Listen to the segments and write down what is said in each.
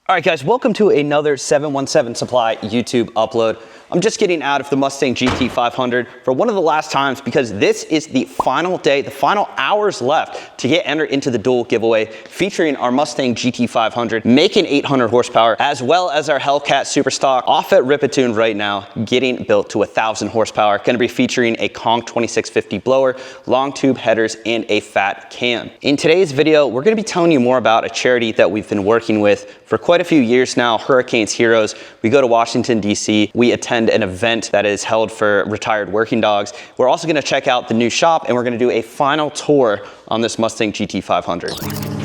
All right, guys, welcome to another 717 Supply YouTube upload. I'm just getting out of the Mustang GT 500 for one of the last times because this is the final day, the final hours left to get entered into the dual giveaway featuring our Mustang GT 500 making 800 horsepower, as well as our Hellcat Superstock off at Ripatoon right now, getting built to 1,000 horsepower. Going to be featuring a Kong 2650 blower, long tube headers, and a fat cam. In today's video, we're going to be telling you more about a charity that we've been working with for quite a few years now, Hurricanes Heroes. We go to Washington, D.C. We attend an event that is held for retired working dogs. We're also going to check out the new shop, and we're going to do a final tour on this Mustang GT 500.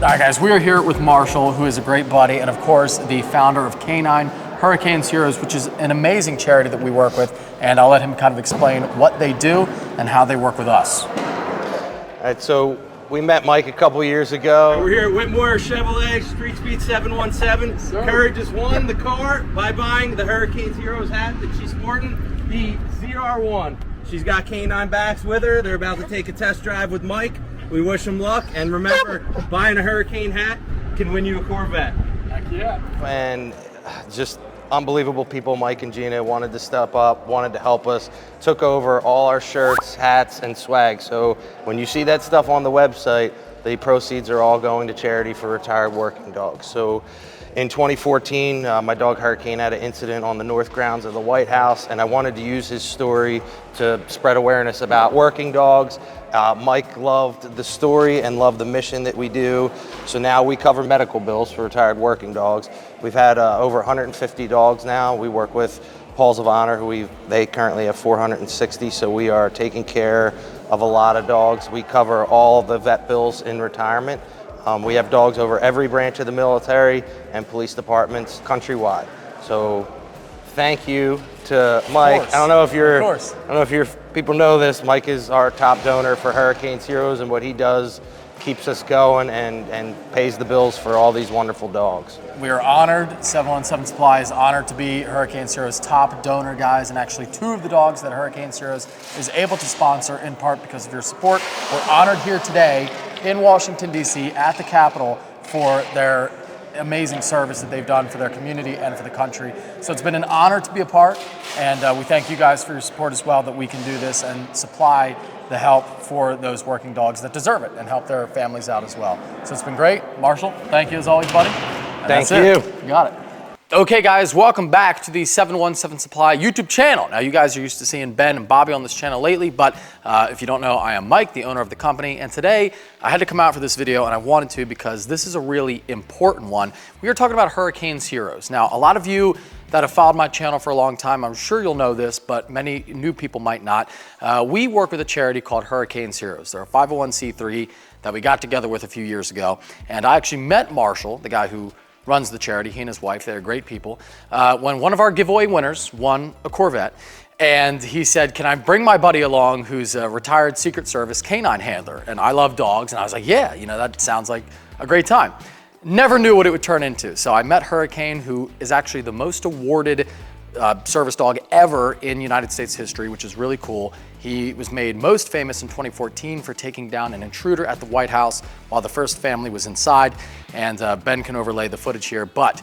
All right, guys, we are here with Marshall, who is a great buddy, and of course, the founder of Canine Hurricanes Heroes, which is an amazing charity that we work with, and I'll let him kind of explain what they do and how they work with us. All right, so we met Mike a couple years ago. We're here at Whitmore Chevrolet, Street Speed 717. Curry just won the car by buying the Hurricanes Heroes hat that she's sporting, the ZR1. She's got canine backs with her. They're about to take a test drive with Mike. We wish them luck, and remember, buying a Hurricane hat can win you a Corvette. Heck yeah. And just unbelievable people. Mike and Gina wanted to step up, wanted to help us, took over all our shirts, hats, and swag. So when you see that stuff on the website, the proceeds are all going to charity for retired working dogs. So in 2014, my dog Hurricane had an incident on the north grounds of the White House, and I wanted to use his story to spread awareness about working dogs. Mike loved the story and loved the mission that we do. So now we cover medical bills for retired working dogs. We've had over 150 dogs now. We work with Paws of Honor, who they currently have 460, so we are taking care of a lot of dogs. We cover all the vet bills in retirement. We have dogs over every branch of the military and police departments countrywide. So thank you to Mike. I don't know if people know this. Mike is our top donor for Hurricanes Heroes, and what he does keeps us going and pays the bills for all these wonderful dogs. We are honored, 717 Supply is honored to be Hurricanes Heroes' top donor, guys, and actually 2 of the dogs that Hurricanes Heroes is able to sponsor in part because of your support. We're honored here today in Washington, D.C. at the Capitol for their amazing service that they've done for their community and for the country. So it's been an honor to be a part, and we thank you guys for your support as well, that we can do this and supply the help for those working dogs that deserve it and help their families out as well. So it's been great. Marshall, thank you as always, buddy. And Thank you. You got it. Okay, guys, welcome back to the 717 Supply YouTube channel. Now, you guys are used to seeing Ben and Bobby on this channel lately, but if you don't know, I am Mike, the owner of the company, and today I had to come out for this video, and I wanted to because this is a really important one. We are talking about Hurricanes Heroes. Now, a lot of you that have followed my channel for a long time, I'm sure you'll know this, but many new people might not. We work with a charity called Hurricanes Heroes. They're a 501c3 that we got together with a few years ago, and I actually met Marshall, the guy who runs the charity. He and his wife, they're great people. When one of our giveaway winners won a Corvette, and he said, can I bring my buddy along who's a retired Secret Service canine handler? And I love dogs, and I was like, yeah, you know, that sounds like a great time. Never knew what it would turn into. So I met Hurricane, who is actually the most awarded service dog ever in United States history, which is really cool. He was made most famous in 2014 for taking down an intruder at the White House while the first family was inside, and Ben can overlay the footage here, but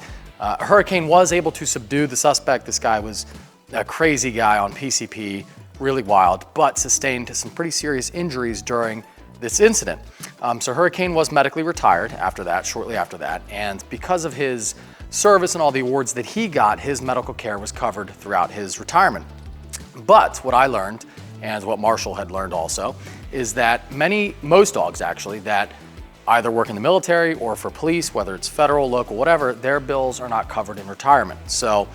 Hurricane was able to subdue the suspect. This guy was a crazy guy on PCP, really wild, but sustained some pretty serious injuries during this incident. So Hurricane was medically retired after that, shortly after that, and because of his service and all the awards that he got, his medical care was covered throughout his retirement. But what I learned, and what Marshall had learned also, is that most dogs actually, that either work in the military or for police, whether it's federal, local, whatever, their bills are not covered in retirement. So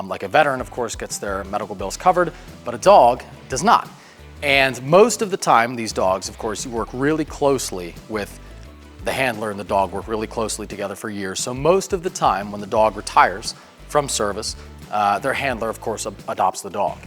Like a veteran, of course, gets their medical bills covered, but a dog does not. And most of the time, these dogs, of course, you work really closely with the handler and the dog work really closely together for years. So most of the time when the dog retires from service, their handler, of course, adopts the dog.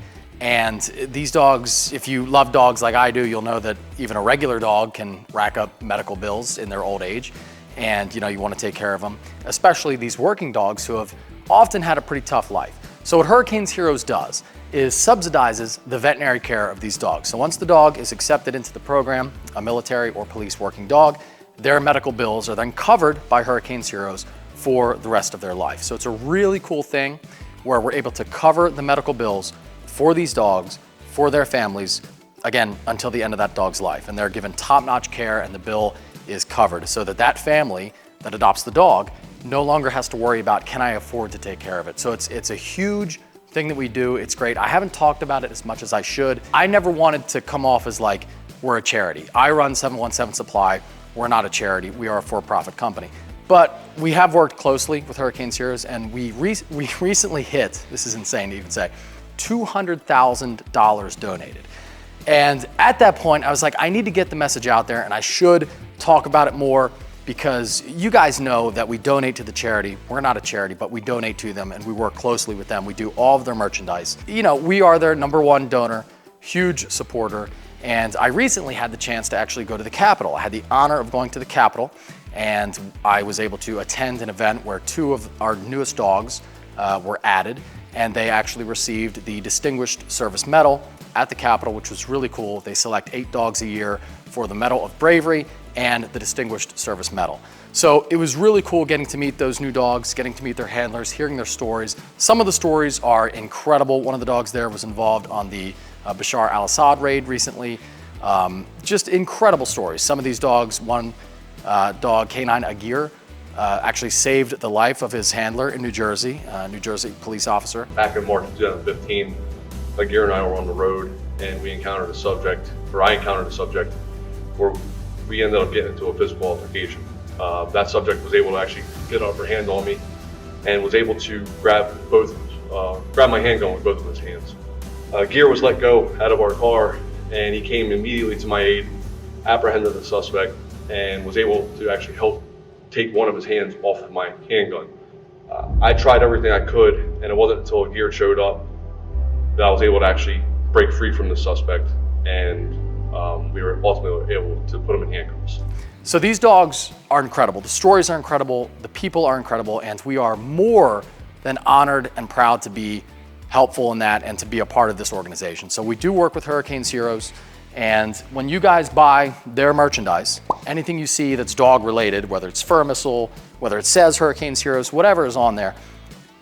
And these dogs, if you love dogs like I do, you'll know that even a regular dog can rack up medical bills in their old age. And you want to take care of them, especially these working dogs who have often had a pretty tough life. So what Hurricanes Heroes does is subsidizes the veterinary care of these dogs. So once the dog is accepted into the program, a military or police working dog, their medical bills are then covered by Hurricanes Heroes for the rest of their life. So it's a really cool thing where we're able to cover the medical bills for these dogs, for their families, again, until the end of that dog's life. And they're given top-notch care and the bill is covered so that that family that adopts the dog no longer has to worry about, can I afford to take care of it? So it's a huge thing that we do. It's great. I haven't talked about it as much as I should. I never wanted to come off as like we're a charity. I run 717 Supply. We're not a charity. We are a for-profit company. But we have worked closely with Hurricanes Heroes, and we recently hit, this is insane to even say, $200,000 donated. And at that point, I was like, I need to get the message out there, and I should talk about it more, because you guys know that we donate to the charity. We're not a charity, but we donate to them and we work closely with them. We do all of their merchandise. We are their #1 donor, huge supporter. And I recently had the chance to actually go to the Capitol. I had the honor of going to the Capitol, and I was able to attend an event where 2 of our newest dogs were added, and they actually received the Distinguished Service Medal at the Capitol, which was really cool. They select 8 dogs a year for the Medal of Bravery and the Distinguished Service Medal. So it was really cool getting to meet those new dogs, getting to meet their handlers, hearing their stories. Some of the stories are incredible. One of the dogs there was involved on the Bashar al-Assad raid recently. Just incredible stories. Some of these dogs, one dog, Canine Agir, actually saved the life of his handler in New Jersey, New Jersey police officer. Back in March of 2015, Agir and I were on the road, and I encountered a subject where we ended up getting into a physical altercation. That subject was able to actually get an upper hand on me and was able to grab my handgun with both of his hands. Gear was let go out of our car, and he came immediately to my aid, apprehended the suspect, and was able to actually help take one of his hands off of my handgun. I tried everything I could, and it wasn't until Gear showed up that I was able to actually break free from the suspect, and we were ultimately able to put him in handcuffs. So these dogs are incredible. The stories are incredible. The people are incredible. And we are more than honored and proud to be helpful in that and to be a part of this organization. So we do work with Hurricanes Heroes. And when you guys buy their merchandise, anything you see that's dog related, whether it's fur missile, whether it says Hurricanes Heroes, whatever is on there,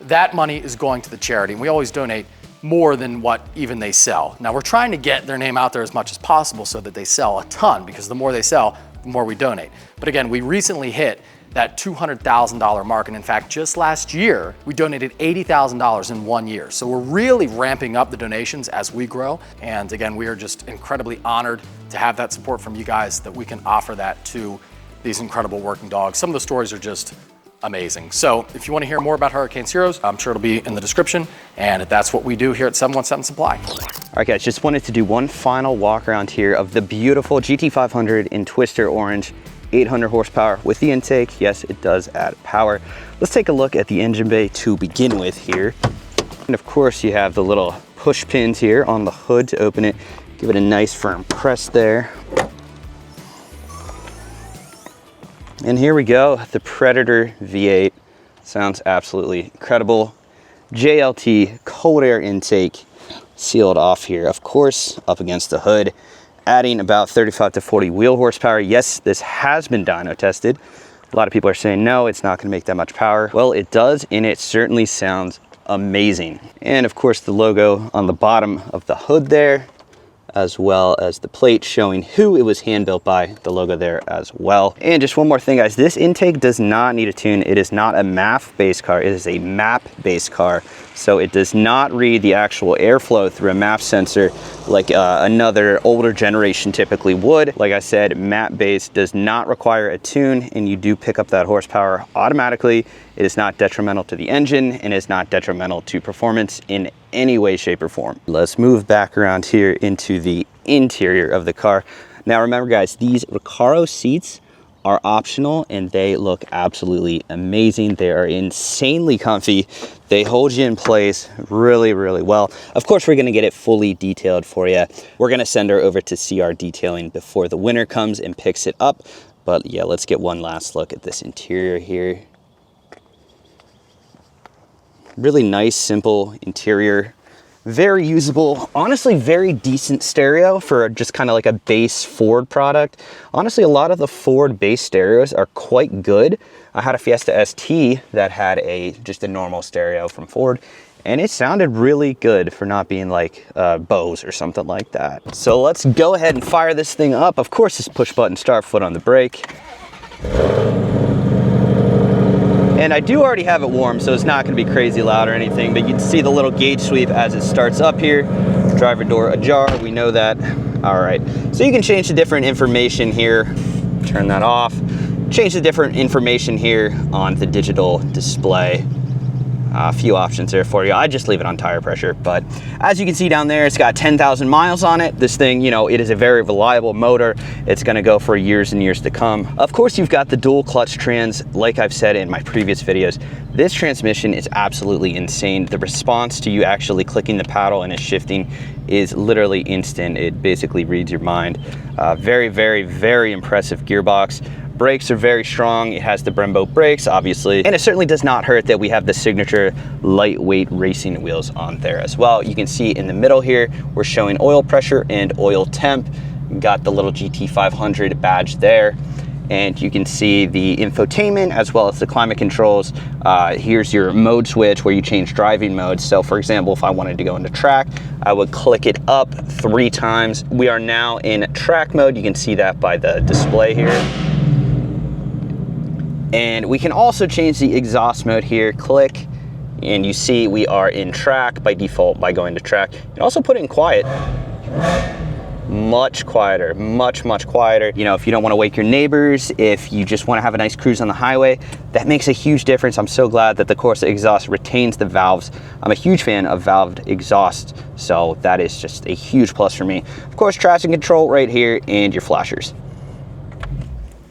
that money is going to the charity. And we always donate more than what even they sell. Now we're trying to get their name out there as much as possible so that they sell a ton, because the more they sell, the more we donate. But again, we recently hit that $200,000 mark. And in fact, just last year, we donated $80,000 in 1 year. So we're really ramping up the donations as we grow. And again, we are just incredibly honored to have that support from you guys, that we can offer that to these incredible working dogs. Some of the stories are just amazing. So if you want to hear more about Hurricanes Heroes, I'm sure it'll be in the description. And that's what we do here at 717 Supply. All right, guys, just wanted to do one final walk around here of the beautiful GT500 in Twister Orange, 800 horsepower with the intake. Yes, it does add power. Let's take a look at the engine bay to begin with here. And of course, you have the little push pins here on the hood to open it. Give it a nice firm press there. And here we go, the Predator V8. Sounds absolutely incredible. JLT cold air intake sealed off here, of course, up against the hood, adding about 35 to 40 wheel horsepower. Yes, this has been dyno tested. A lot of people are saying, no, it's not gonna make that much power. Well, it does, and it certainly sounds amazing. And of course, the logo on the bottom of the hood there, as well as the plate showing who it was hand built by, the logo there as well. And just one more thing, guys, this intake does not need a tune. It is not a MAF based car, it is a MAP based car. So it does not read the actual airflow through a MAP sensor like another older generation typically would. Like I said, matte base does not require a tune, and you do pick up that horsepower automatically. It is not detrimental to the engine and is not detrimental to performance in any way, shape, or form. Let's move back around here into the interior of the car. Now remember guys, these Recaro seats are optional and they look absolutely amazing. They are insanely comfy. They hold you in place really, really well. Of course, we're gonna get it fully detailed for you. We're gonna send her over to CR Detailing before the winter comes and picks it up. But yeah, let's get one last look at this interior here. Really nice, simple interior. Very usable, honestly very decent stereo for just kind of like a base Ford product. Honestly, a lot of the Ford base stereos are quite good. I had a Fiesta ST that had just a normal stereo from Ford, and it sounded really good for not being like Bose or something like that. So let's go ahead and fire this thing up. Of course, it's push button start, foot on the brake. And I do already have it warm, so it's not gonna be crazy loud or anything, but you can see the little gauge sweep as it starts up here. Driver door ajar, we know that. All right, so you can change the different information here. Turn that off. Change the different information here on the digital display. A few options there for you. I just leave it on tire pressure, but as you can see down there, it's got 10,000 miles on it. This thing, you know, it is a very reliable motor. It's gonna go for years and years to come. Of course, you've got the dual clutch trans. Like I've said in my previous videos, this transmission is absolutely insane. The response to you actually clicking the paddle and it shifting is literally instant. It basically reads your mind. Very, very, very impressive gearbox. Brakes are very strong. It has the Brembo brakes, obviously. And it certainly does not hurt that we have the signature lightweight racing wheels on there as well. You can see in the middle here, we're showing oil pressure and oil temp. Got the little GT500 badge there. And you can see the infotainment as well as the climate controls. Here's your mode switch where you change driving modes. So for example, if I wanted to go into track, I would click it up 3 times. We are now in track mode. You can see that by the display here. And we can also change the exhaust mode here. Click, and you see we are in track by default by going to track. You can also put it in quiet. Much quieter, much quieter. You know, if you don't want to wake your neighbors, if you just want to have a nice cruise on the highway, that makes a huge difference. I'm so glad that the Corsa exhaust retains the valves. I'm a huge fan of valved exhaust, so that is just a huge plus for me. Of course, traction control right here and your flashers.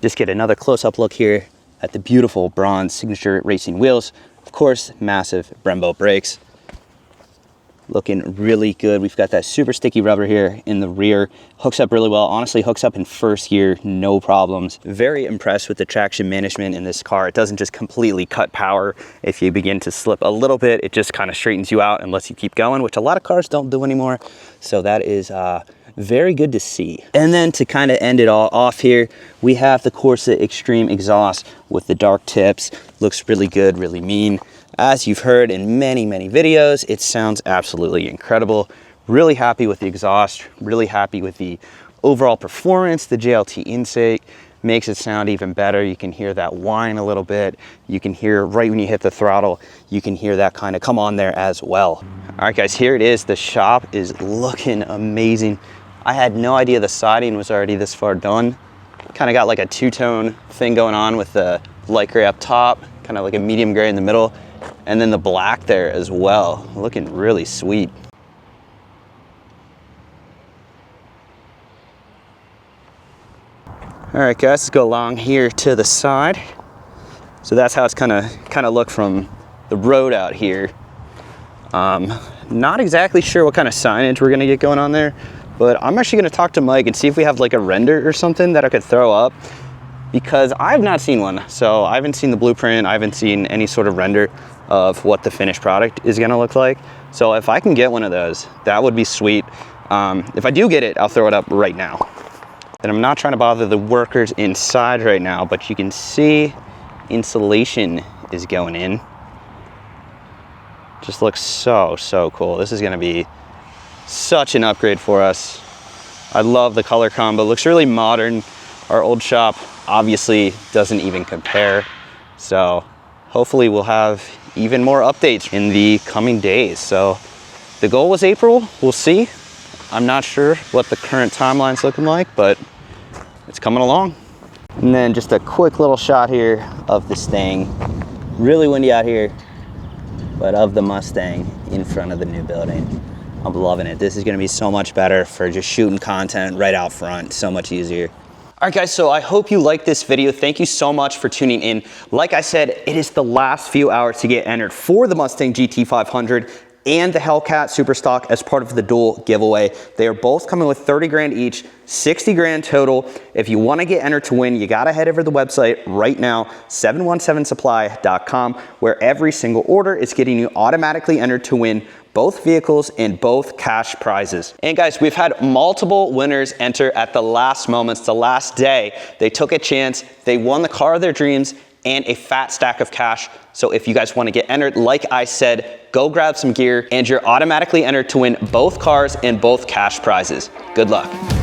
Just get another close-up look here at the beautiful bronze signature racing wheels. Of course, massive Brembo brakes. Looking really good. We've got that super sticky rubber here in the rear. Hooks up really well. Honestly, hooks up in first gear, no problems. Very impressed with the traction management in this car. It doesn't just completely cut power. If you begin to slip a little bit, it just kind of straightens you out and lets you keep going, which a lot of cars don't do anymore. So that is very good to see. And then to kind of end it all off here, we have the Corsa Extreme exhaust with the dark tips. Looks really good, really mean. As you've heard in many videos, it sounds absolutely incredible. Really happy with the exhaust, really happy with the overall performance. The JLT intake makes it sound even better. You can hear that whine a little bit. You can hear right when you hit the throttle, you can hear that kind of come on there as well. All right guys, here it is. The shop is looking amazing. I had no idea the siding was already this far done. Kind of got like a two-tone thing going on with the light gray up top, kind of like a medium gray in the middle, and then the black there as well. Looking really sweet. All right guys, let's go along here to the side. So that's how it's kind of look from the road out here. Not exactly sure what kind of signage we're gonna get going on there, but I'm actually gonna talk to Mike and see if we have like a render or something that I could throw up, because I've not seen one. So I haven't seen the blueprint, I haven't seen any sort of render of what the finished product is gonna look like. So if I can get one of those, that would be sweet. If I do get it, I'll throw it up right now. And I'm not trying to bother the workers inside right now, but you can see insulation is going in. Just looks so cool. This is gonna be such an upgrade for us. I love the color combo. Looks really modern. Our old shop obviously doesn't even compare. So hopefully we'll have even more updates in the coming days. So the goal was April, we'll see. I'm not sure what the current timeline's looking like, but it's coming along. And then just a quick little shot here of the Stang. Really windy out here, but of the Mustang in front of the new building. I'm loving it. This is gonna be so much better for just shooting content right out front, so much easier. All right guys, so I hope you liked this video. Thank you so much for tuning in. Like I said, it is the last few hours to get entered for the Mustang GT500 and the Hellcat Superstock as part of the dual giveaway. They are both coming with 30 grand each, 60 grand total. If you wanna get entered to win, you gotta head over to the website right now, 717supply.com, where every single order is getting you automatically entered to win both vehicles and both cash prizes. And guys, we've had multiple winners enter at the last moments, the last day. They took a chance, they won the car of their dreams and a fat stack of cash. So if you guys wanna get entered, like I said, go grab some gear and you're automatically entered to win both cars and both cash prizes. Good luck.